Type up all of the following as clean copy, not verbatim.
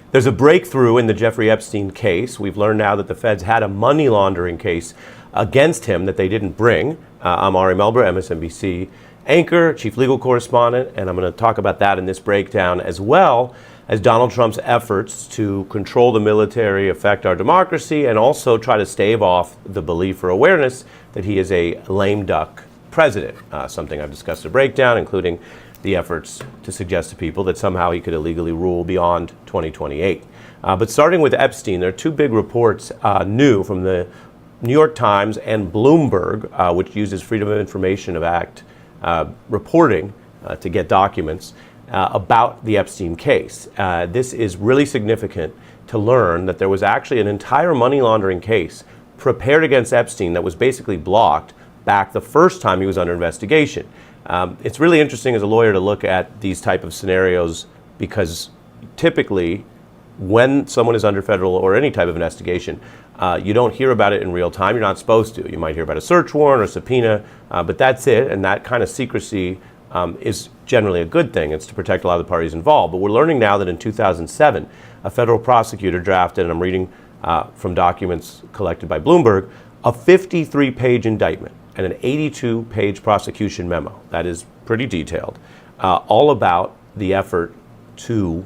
There's a breakthrough in the Jeffrey Epstein case. We've learned now that the feds had a money laundering case against him that they didn't bring. I'm Ari Melber, MSNBC anchor, chief legal correspondent, and I'm going to talk about that in this breakdown, as well as Donald Trump's efforts to control the military, affect our democracy, and also try to stave off the belief or awareness that he is a lame duck president, something I've discussed in a breakdown, including the efforts to suggest to people that somehow he could illegally rule beyond 2028. But starting with Epstein, there are two big reports new from the New York Times and Bloomberg, which uses Freedom of Information Act reporting to get documents about the Epstein case. This is really significant to learn that there was actually an entire money laundering case prepared against Epstein that was basically blocked back the first time he was under investigation. It's really interesting as a lawyer to look at these type of scenarios, because typically when someone is under federal or any type of investigation, you don't hear about it in real time. You're not supposed to. You might hear about a search warrant or subpoena, but that's it. And that kind of secrecy is generally a good thing. It's to protect a lot of the parties involved. But we're learning now that in 2007, a federal prosecutor drafted, and I'm reading from documents collected by Bloomberg, a 53-page indictment and an 82-page prosecution memo. That is pretty detailed, all about the effort to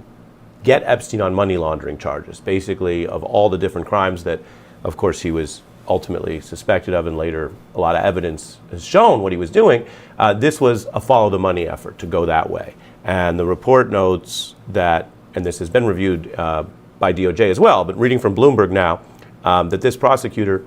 get Epstein on money laundering charges, basically of all the different crimes that, of course, he was ultimately suspected of, and later a lot of evidence has shown what he was doing. This was a follow the money effort to go that way. And the report notes that, and this has been reviewed by DOJ as well, but reading from Bloomberg now, that this prosecutor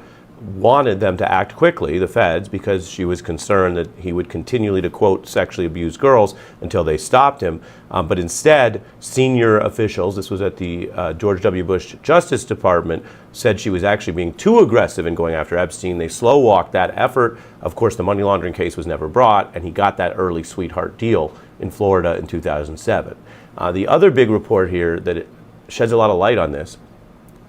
wanted them to act quickly, the feds, because she was concerned that he would continually to, quote, sexually abuse girls until they stopped him. But instead, senior officials, this was at the George W. Bush Justice Department, said she was actually being too aggressive in going after Epstein. They slow-walked that effort. Of course, the money laundering case was never brought, and he got that early sweetheart deal in Florida in 2007. The other big report here that sheds a lot of light on this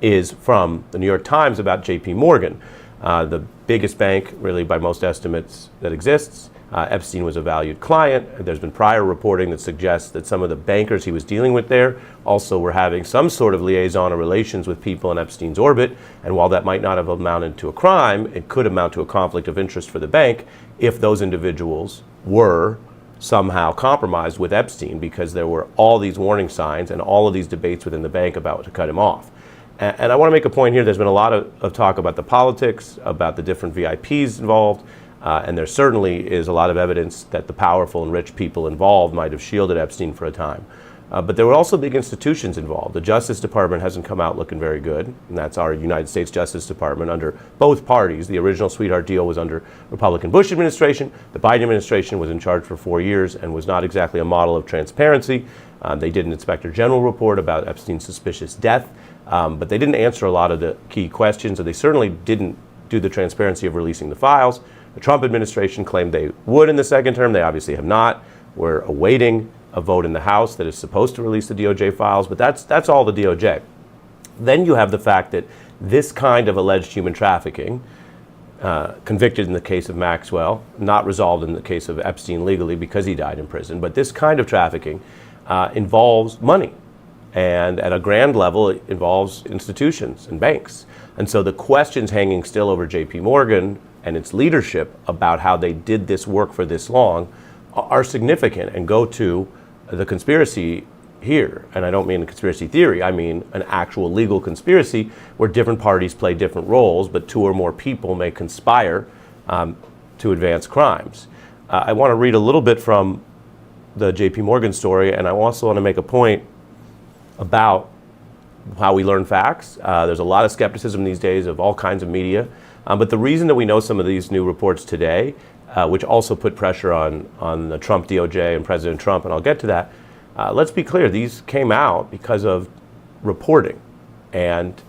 is from the New York Times about JPMorgan, the biggest bank, really, by most estimates, that exists. Epstein was a valued client. There's been prior reporting that suggests that some of the bankers he was dealing with there also were having some sort of liaison or relations with people in Epstein's orbit. And while that might not have amounted to a crime, it could amount to a conflict of interest for the bank if those individuals were somehow compromised with Epstein, because there were all these warning signs and all of these debates within the bank about to cut him off. And I want to make a point here. There's been a lot of talk about the politics, about the different VIPs involved, and there certainly is a lot of evidence that the powerful and rich people involved might have shielded Epstein for a time. But there were also big institutions involved. The Justice Department hasn't come out looking very good, and that's our United States Justice Department under both parties. The original sweetheart deal was under Republican Bush administration. The Biden administration was in charge for 4 years and was not exactly a model of transparency. They did an Inspector General report about Epstein's suspicious death. But they didn't answer a lot of the key questions, or they certainly didn't do the transparency of releasing the files. The Trump administration claimed they would in the second term. They obviously have not. We're awaiting a vote in the House that is supposed to release the DOJ files, but that's all the DOJ. Then you have the fact that this kind of alleged human trafficking, convicted in the case of Maxwell, not resolved in the case of Epstein legally because he died in prison, but this kind of trafficking involves money. And at a grand level, it involves institutions and banks. And so the questions hanging still over JPMorgan and its leadership about how they did this work for this long are significant and go to the conspiracy here. And I don't mean a conspiracy theory. I mean an actual legal conspiracy where different parties play different roles, but two or more people may conspire to advance crimes. I want to read a little bit from the JPMorgan story, and I also want to make a point about how we learn facts. There's a lot of skepticism these days of all kinds of media. But the reason that we know some of these new reports today, which also put pressure on the Trump DOJ and President Trump, and I'll get to that, let's be clear, these came out because of reporting. And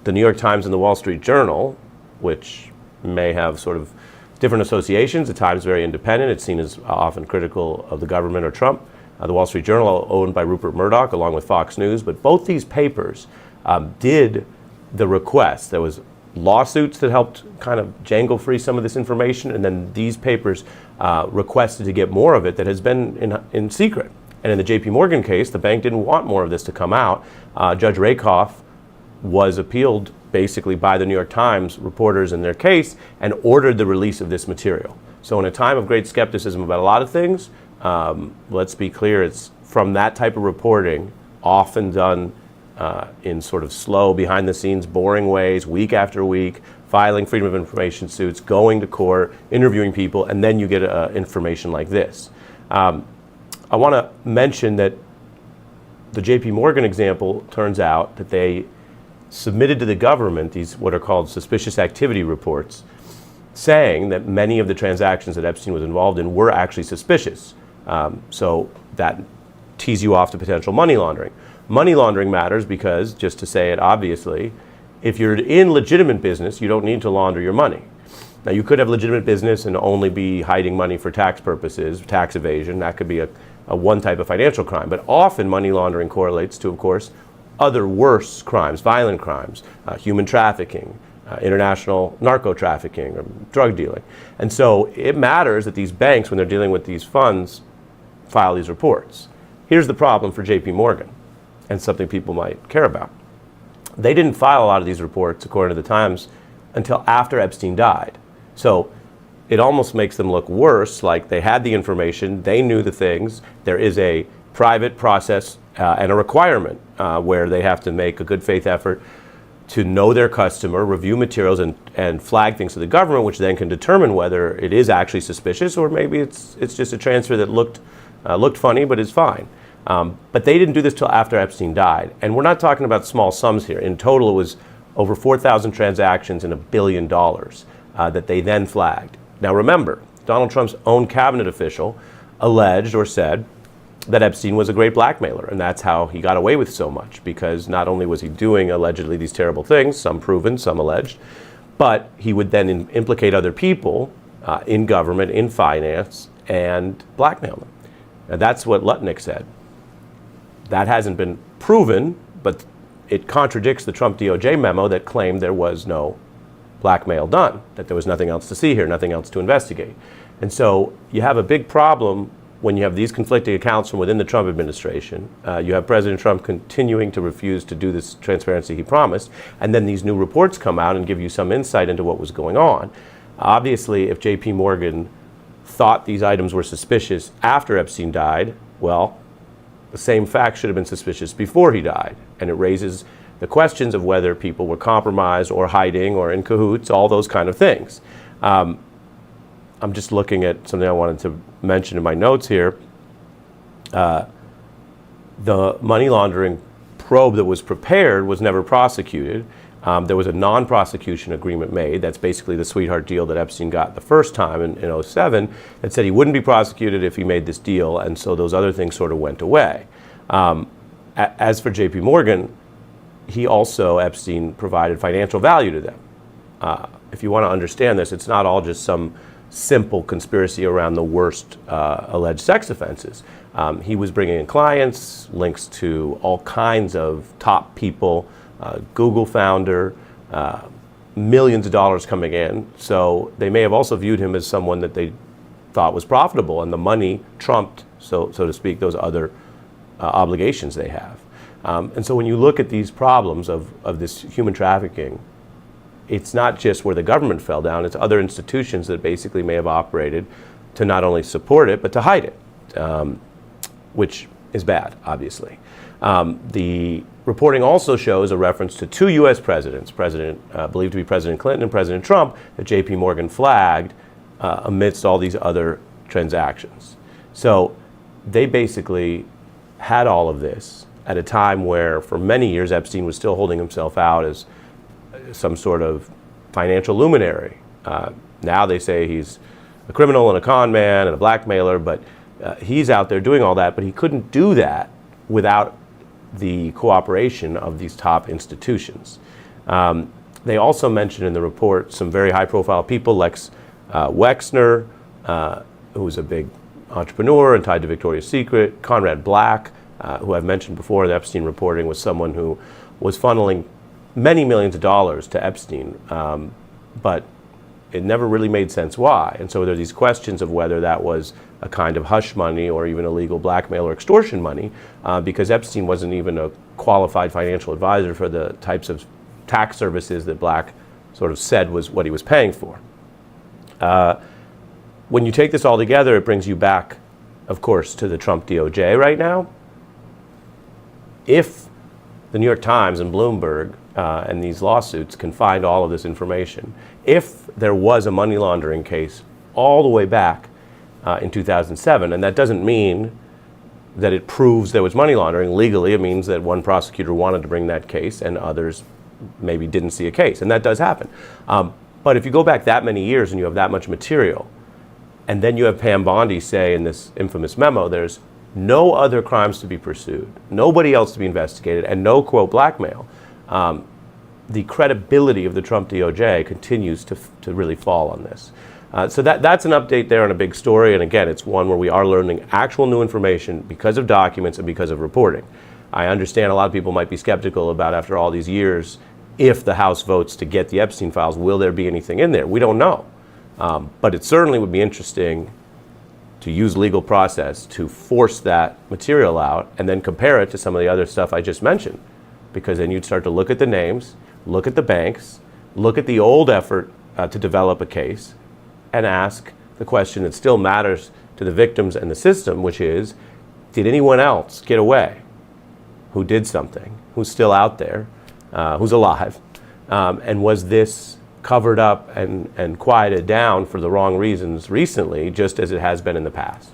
the New York Times and the Wall Street Journal, which may have sort of different associations, at times very independent, it's seen as often critical of the government or Trump. The Wall Street Journal, owned by Rupert Murdoch, along with Fox News. But both these papers did the request. There was lawsuits that helped kind of jangle free some of this information, and then these papers requested to get more of it that has been in secret. And in the JPMorgan case, the bank didn't want more of this to come out. Judge Rakoff was appealed basically by the New York Times reporters in their case and ordered the release of this material. So in a time of great skepticism about a lot of things, let's be clear, it's from that type of reporting, often done in sort of slow, behind the scenes, boring ways, week after week, filing Freedom of Information suits, going to court, interviewing people, and then you get information like this. I want to mention that the JPMorgan example turns out that they submitted to the government these what are called suspicious activity reports, saying that many of the transactions that Epstein was involved in were actually suspicious. So that tees you off to potential money laundering. Money laundering matters because, just to say it obviously, if you're in legitimate business, you don't need to launder your money. Now, you could have legitimate business and only be hiding money for tax purposes, tax evasion. That could be a one type of financial crime. But often money laundering correlates to, of course, other worse crimes, violent crimes, human trafficking, international narco trafficking, or drug dealing. And so it matters that these banks, when they're dealing with these funds, file these reports. Here's the problem for JPMorgan, and something people might care about. They didn't file a lot of these reports, according to the Times, until after Epstein died. So it almost makes them look worse, like they had the information, they knew the things. There is a private process and a requirement where they have to make a good faith effort to know their customer, review materials, and flag things to the government, which then can determine whether it is actually suspicious or maybe it's just a transfer that looked funny but is fine. But they didn't do this till after Epstein died. And we're not talking about small sums here. In total, it was over 4,000 transactions and $1 billion that they then flagged. Now remember, Donald Trump's own cabinet official alleged or said that Epstein was a great blackmailer, and that's how he got away with so much, because not only was he doing allegedly these terrible things, some proven, some alleged, but he would then implicate other people in government, in finance, and blackmail them. Now that's what Lutnick said. That hasn't been proven, but it contradicts the Trump DOJ memo that claimed there was no blackmail done, that there was nothing else to see here, nothing else to investigate. And so you have a big problem when you have these conflicting accounts from within the Trump administration. You have President Trump continuing to refuse to do this transparency he promised, and then these new reports come out and give you some insight into what was going on. Obviously, if JPMorgan thought these items were suspicious after Epstein died, well, the same facts should have been suspicious before he died. And it raises the questions of whether people were compromised or hiding or in cahoots, all those kind of things. I'm just looking at something I wanted to mention in my notes here. The money laundering probe that was prepared was never prosecuted. There was a non-prosecution agreement made. That's basically the sweetheart deal that Epstein got the first time in 2007 that said he wouldn't be prosecuted if he made this deal, and so those other things sort of went away. As for JPMorgan, he also, Epstein, provided financial value to them. If you want to understand this, it's not all just some simple conspiracy around the worst alleged sex offenses. He was bringing in clients, links to all kinds of top people, Google founder, millions of dollars coming in. So they may have also viewed him as someone that they thought was profitable, and the money trumped, so to speak, those other obligations they have. And so when you look at these problems of this human trafficking, it's not just where the government fell down, it's other institutions that basically may have operated to not only support it, but to hide it, which is bad, obviously. The reporting also shows a reference to two U.S. presidents, believed to be President Clinton and President Trump, that JPMorgan flagged amidst all these other transactions. So they basically had all of this at a time where, for many years, Epstein was still holding himself out as some sort of financial luminary. Now they say he's a criminal and a con man and a blackmailer, but he's out there doing all that, but he couldn't do that without the cooperation of these top institutions. They also mentioned in the report some very high-profile people, Lex Wexner, who was a big entrepreneur and tied to Victoria's Secret, Conrad Black, who I've mentioned before in the Epstein reporting, was someone who was funneling many millions of dollars to Epstein, but it never really made sense why. And so there are these questions of whether that was a kind of hush money or even illegal blackmail or extortion money, because Epstein wasn't even a qualified financial advisor for the types of tax services that Black sort of said was what he was paying for. When you take this all together, it brings you back, of course, to the Trump DOJ right now. If the New York Times and Bloomberg and these lawsuits can find all of this information, if there was a money laundering case all the way back in 2007, and that doesn't mean that it proves there was money laundering legally, it means that one prosecutor wanted to bring that case and others maybe didn't see a case, and that does happen. But if you go back that many years and you have that much material, and then you have Pam Bondi say in this infamous memo, there's no other crimes to be pursued, nobody else to be investigated, and no, quote, blackmail, the credibility of the Trump DOJ continues to really fall on this. So that's an update there on a big story, and again, it's one where we are learning actual new information because of documents and because of reporting. I understand a lot of people might be skeptical about, after all these years, if the House votes to get the Epstein files, will there be anything in there? We don't know. But it certainly would be interesting to use legal process to force that material out and then compare it to some of the other stuff I just mentioned. Because then you'd start to look at the names, look at the banks, look at the old effort to develop a case, and ask the question that still matters to the victims and the system, which is, did anyone else get away who did something, who's still out there, who's alive, and was this covered up and quieted down for the wrong reasons recently, just as it has been in the past?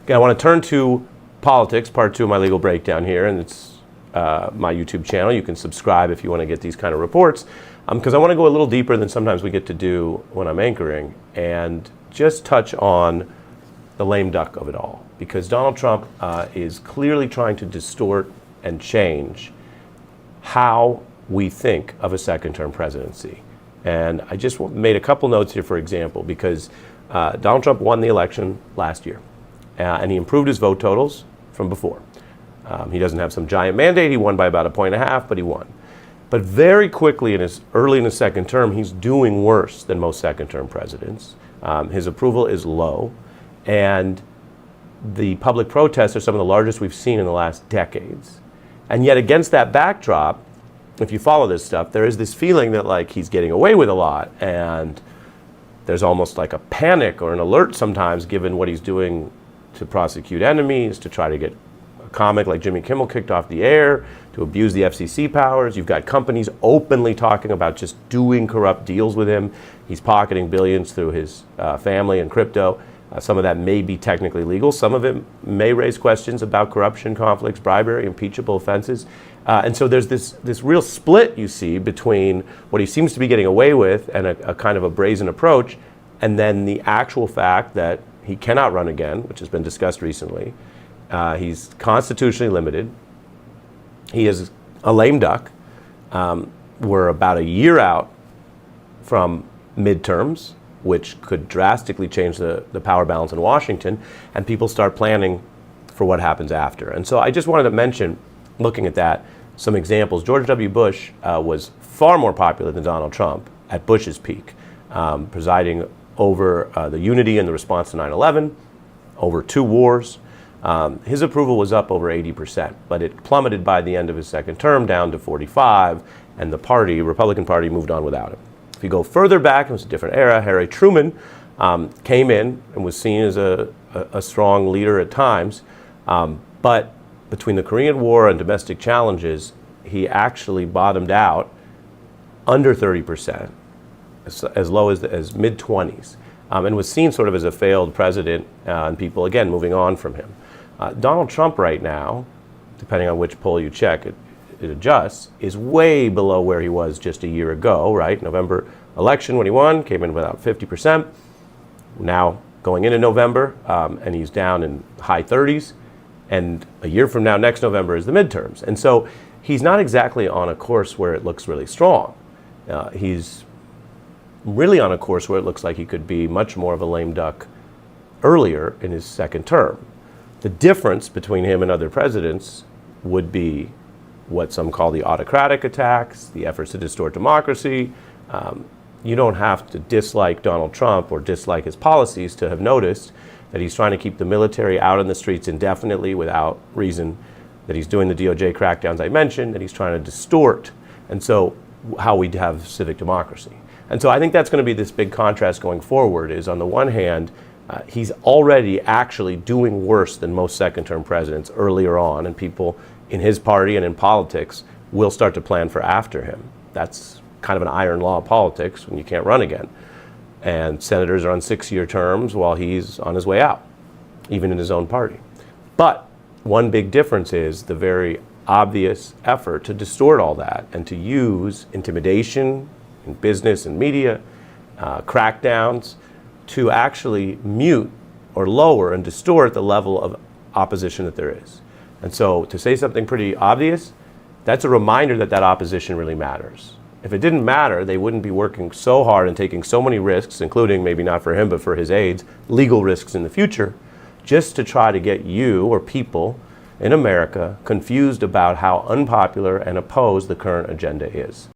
Okay, I want to turn to politics, part 2 of my legal breakdown here, and it's my YouTube channel. You can subscribe if you want to get these kind of reports, because I want to go a little deeper than sometimes we get to do when I'm anchoring, and just touch on the lame duck of it all. Because Donald Trump is clearly trying to distort and change how we think of a second-term presidency. And I just made a couple notes here, for example, because Donald Trump won the election last year, and he improved his vote totals from before. He doesn't have some giant mandate. He won by about 1.5 points, but he won. But very quickly, early in his second term, he's doing worse than most second-term presidents. His approval is low, and the public protests are some of the largest we've seen in the last decades. And yet, against that backdrop, if you follow this stuff, there is this feeling that like he's getting away with a lot, and there's almost like a panic or an alert sometimes, given what he's doing to prosecute enemies, to try to get a comic like Jimmy Kimmel kicked off the air, to abuse the FCC powers. You've got companies openly talking about just doing corrupt deals with him. He's pocketing billions through his family and crypto. Some of that may be technically legal. Some of it may raise questions about corruption, conflicts, bribery, impeachable offenses. And so there's this real split you see between what he seems to be getting away with and a kind of a brazen approach, and then the actual fact that he cannot run again, which has been discussed recently. He's constitutionally limited. He is a lame duck. We're about a year out from midterms, which could drastically change the power balance in Washington, and people start planning for what happens after. And so I just wanted to mention, looking at that, some examples. George W. Bush was far more popular than Donald Trump at Bush's peak, presiding over the unity and the response to 9/11, over 2 wars. His approval was up over 80%, but it plummeted by the end of his second term down to 45%, and the Republican Party, moved on without him. If you go further back, it was a different era. Harry Truman came in and was seen as a strong leader at times, but between the Korean War and domestic challenges, he actually bottomed out under 30%, as low as mid-20s, and was seen sort of as a failed president, and people, again, moving on from him. Donald Trump right now, depending on which poll you check, it adjusts, is way below where he was just a year ago, right? November election when he won, came in about 50%. Now going into November, and he's down in high 30s. And a year from now, next November, is the midterms. And so he's not exactly on a course where it looks really strong. He's really on a course where it looks like he could be much more of a lame duck earlier in his second term. The difference between him and other presidents would be what some call the autocratic attacks, the efforts to distort democracy, You don't have to dislike Donald Trump or dislike his policies to have noticed that he's trying to keep the military out in the streets indefinitely without reason, that he's doing the DOJ crackdowns I mentioned, that he's trying to distort, and so how we have civic democracy. And so I think that's going to be this big contrast going forward is, on the one hand, he's already actually doing worse than most second-term presidents earlier on, and people in his party and in politics will start to plan for after him. That's kind of an iron law of politics when you can't run again. And senators are on 6-year terms while he's on his way out, even in his own party. But one big difference is the very obvious effort to distort all that and to use intimidation in business and media, crackdowns, to actually mute or lower and distort the level of opposition that there is. And so to say something pretty obvious, that's a reminder that that opposition really matters. If it didn't matter, they wouldn't be working so hard and taking so many risks, including, maybe not for him, but for his aides, legal risks in the future, just to try to get you or people in America confused about how unpopular and opposed the current agenda is.